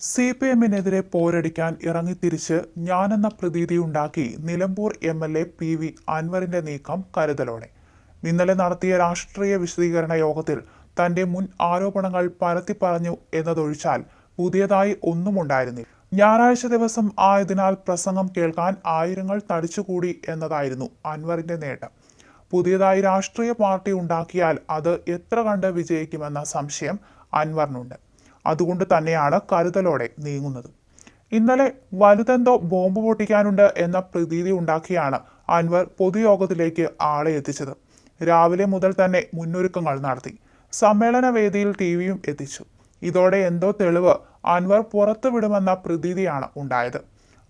CPM-നെതിരെ പോരടിക്കാൻ ഇറങ്ങിത്തിരിച്ച് ഞാനെന്ന പ്രതീതിയുണ്ടാക്കി Nilambur MLA PV അൻവറിന്റെ നീക്കം കരുതലോടെ. ഇന്നലെ നടത്തിയ രാഷ്ട്രീയ വിശദീകരണ യോഗത്തിൽ തന്റെ മുൻ ആരോപണങ്ങൾ പരത്തിപ്പറഞ്ഞു എന്നതൊഴിച്ചാൽ പുതിയതായി ഒന്നുമുണ്ടായിരുന്നില്ല. ഞായറാഴ്ച ദിവസം ആയതിനാൽ പ്രസംഗം കേൾക്കാൻ ആയിരങ്ങൾ തടിച്ചുകൂടി എന്നതായിരുന്നു അൻവറിന്റെ നേട്ടം. പുതിയതായി രാഷ്ട്രീയ പാർട്ടി ഉണ്ടാക്കിയാൽ അത് എത്ര കണ്ട് വിജയിക്കുമെന്ന സംശയം അൻവറിനുണ്ട്. അതുകൊണ്ട് തന്നെയാണ് കരുതലോടെ നീങ്ങുന്നത്. ഇന്നലെ വലുതെന്തോ ബോംബ് പൊട്ടിക്കാനുണ്ട് എന്ന പ്രതീതി ഉണ്ടാക്കിയാണ് അൻവർ പൊതുയോഗത്തിലേക്ക് ആളെ എത്തിച്ചത്. രാവിലെ മുതൽ തന്നെ മുന്നൊരുക്കങ്ങൾ നടത്തി. സമ്മേളന വേദിയിൽ ടിവിയും എത്തിച്ചു. ഇതോടെ എന്തോ തെളിവ് അൻവർ പുറത്തുവിടുമെന്ന പ്രതീതിയാണ് ഉണ്ടായത്.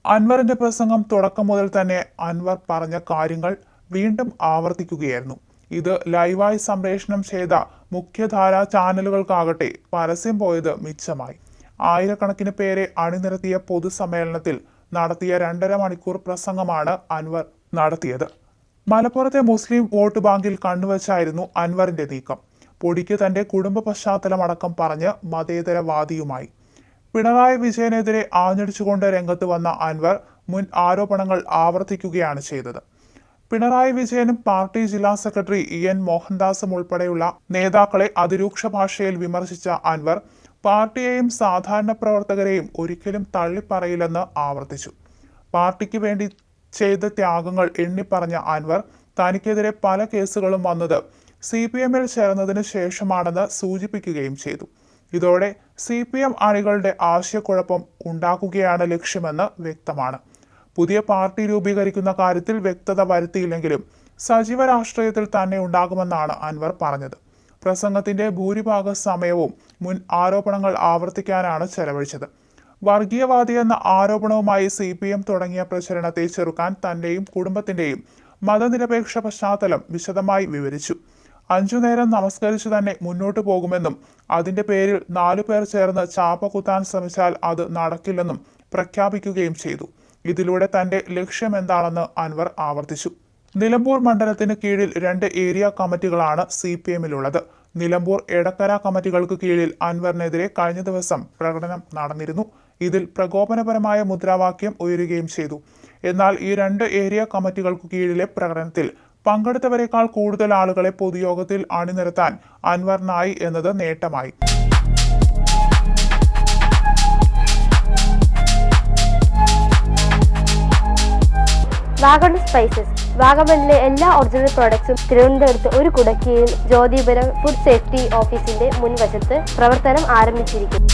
അൻവറിന്റെ പ്രസംഗം തുടക്കം മുതൽ തന്നെ അൻവർ പറഞ്ഞ കാര്യങ്ങൾ വീണ്ടും ആവർത്തിക്കുകയായിരുന്നു. ഇത് ലൈവായി സംപ്രേഷണം ചെയ്ത മുഖ്യധാര ചാനലുകൾക്കാകട്ടെ പരസ്യം പോയത് മിച്ചമായി. ആയിരക്കണക്കിന് പേരെ അണിനിരത്തിയ പൊതുസമ്മേളനത്തിൽ നടത്തിയ 2.5 മണിക്കൂർ പ്രസംഗമാണ് അൻവർ നടത്തിയത്. മലപ്പുറത്തെ മുസ്ലിം വോട്ട് ബാങ്കിൽ കണ്ണുവച്ചായിരുന്നു അൻവറിന്റെ നീക്കം. പൊടിക്ക് തന്റെ കുടുംബ പശ്ചാത്തലമടക്കം പറഞ്ഞ് മതേതരവാദിയുമായി. പിണറായി വിജയനെതിരെ ആഞ്ഞടിച്ചുകൊണ്ട് രംഗത്ത് വന്ന അൻവർ മുൻ ആരോപണങ്ങൾ ആവർത്തിക്കുകയാണ് ചെയ്തത്. പിണറായി വിജയനും പാർട്ടി ജില്ലാ സെക്രട്ടറി EN മോഹൻദാസും ഉൾപ്പെടെയുള്ള നേതാക്കളെ അതിരൂക്ഷ ഭാഷയിൽ വിമർശിച്ച അൻവർ പാർട്ടിയെയും സാധാരണ പ്രവർത്തകരെയും ഒരിക്കലും തള്ളിപ്പറയില്ലെന്ന് ആവർത്തിച്ചു. പാർട്ടിക്ക് വേണ്ടി ചെയ്ത ത്യാഗങ്ങൾ എണ്ണിപ്പറഞ്ഞ അൻവർ തനിക്കെതിരെ പല കേസുകളും വന്നത് CPM-ൽ ചേർന്നതിന് ശേഷമാണെന്ന് സൂചിപ്പിക്കുകയും ചെയ്തു. ഇതോടെ CPM അണികളുടെ ആശയക്കുഴപ്പം ഉണ്ടാക്കുകയാണ് ലക്ഷ്യമെന്ന് വ്യക്തമാണ്. പുതിയ പാർട്ടി രൂപീകരിക്കുന്ന കാര്യത്തിൽ വ്യക്തത വരുത്തിയില്ലെങ്കിലും സജീവ രാഷ്ട്രീയത്തിൽ തന്നെ ഉണ്ടാകുമെന്നാണ് അൻവർ പറഞ്ഞത്. പ്രസംഗത്തിന്റെ ഭൂരിഭാഗ സമയവും മുൻ ആരോപണങ്ങൾ ആവർത്തിക്കാനാണ് ചെലവഴിച്ചത്. വർഗീയവാദി എന്ന ആരോപണവുമായി CPM തുടങ്ങിയ പ്രചരണത്തെ ചെറുക്കാൻ തന്റെയും കുടുംബത്തിന്റെയും മതനിരപേക്ഷ പശ്ചാത്തലം വിശദമായി വിവരിച്ചു. 5 നേരം നമസ്കരിച്ചു തന്നെ മുന്നോട്ടു പോകുമെന്നും അതിന്റെ പേരിൽ 4 പേർ ചേർന്ന് ചാപ്പ കുത്താൻ ശ്രമിച്ചാൽ അത് നടക്കില്ലെന്നും പ്രഖ്യാപിക്കുകയും ചെയ്തു. ഇതിലൂടെ തന്റെ ലക്ഷ്യം എന്താണെന്ന് അൻവർ ആവർത്തിച്ചു. നിലമ്പൂർ മണ്ഡലത്തിന് കീഴിൽ 2 ഏരിയ കമ്മിറ്റികളാണ് CPM-ലുള്ളത്. നിലമ്പൂർ എടക്കര കമ്മിറ്റികൾക്ക് കീഴിൽ അൻവറിനെതിരെ കഴിഞ്ഞ ദിവസം പ്രകടനം നടന്നിരുന്നു. ഇതിൽ പ്രകോപനപരമായ മുദ്രാവാക്യം ഉയരുകയും ചെയ്തു. എന്നാൽ ഈ 2 ഏരിയ കമ്മിറ്റികൾക്ക് കീഴിലെ പ്രകടനത്തിൽ പങ്കെടുത്തവരെക്കാൾ കൂടുതൽ ആളുകളെ പൊതുയോഗത്തിൽ അണിനിരത്താൻ അൻവറിനായി എന്നത് നേട്ടമായി. വാഗൺ സ്പൈസസ് വാഗമണിലെ എല്ലാ ഒറിജിനൽ പ്രോഡക്ട്സും തിരുവനന്തപുരത്ത് ഒരു കുടക്കീഴിൽ ജ്യോതിപുരം ഫുഡ് സേഫ്റ്റി ഓഫീസിന്റെ മുൻവശത്ത് പ്രവർത്തനം ആരംഭിച്ചിരിക്കുന്നു.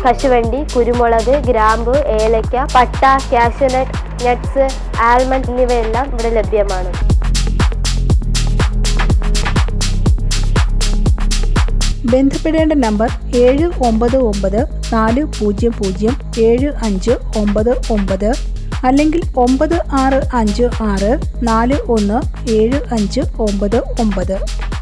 കശുവണ്ടി, കുരുമുളക്, ഗ്രാമ്പു, ഏലക്ക, പട്ട, കാഷ്യൂനട്ട്, നട്ട്സ്, ആൽമണ്ട് എന്നിവയെല്ലാം ഇവിടെ ലഭ്യമാണ്. ബന്ധപ്പെടേണ്ട നമ്പർ 7994007599 അല്ലെങ്കിൽ 9656417599.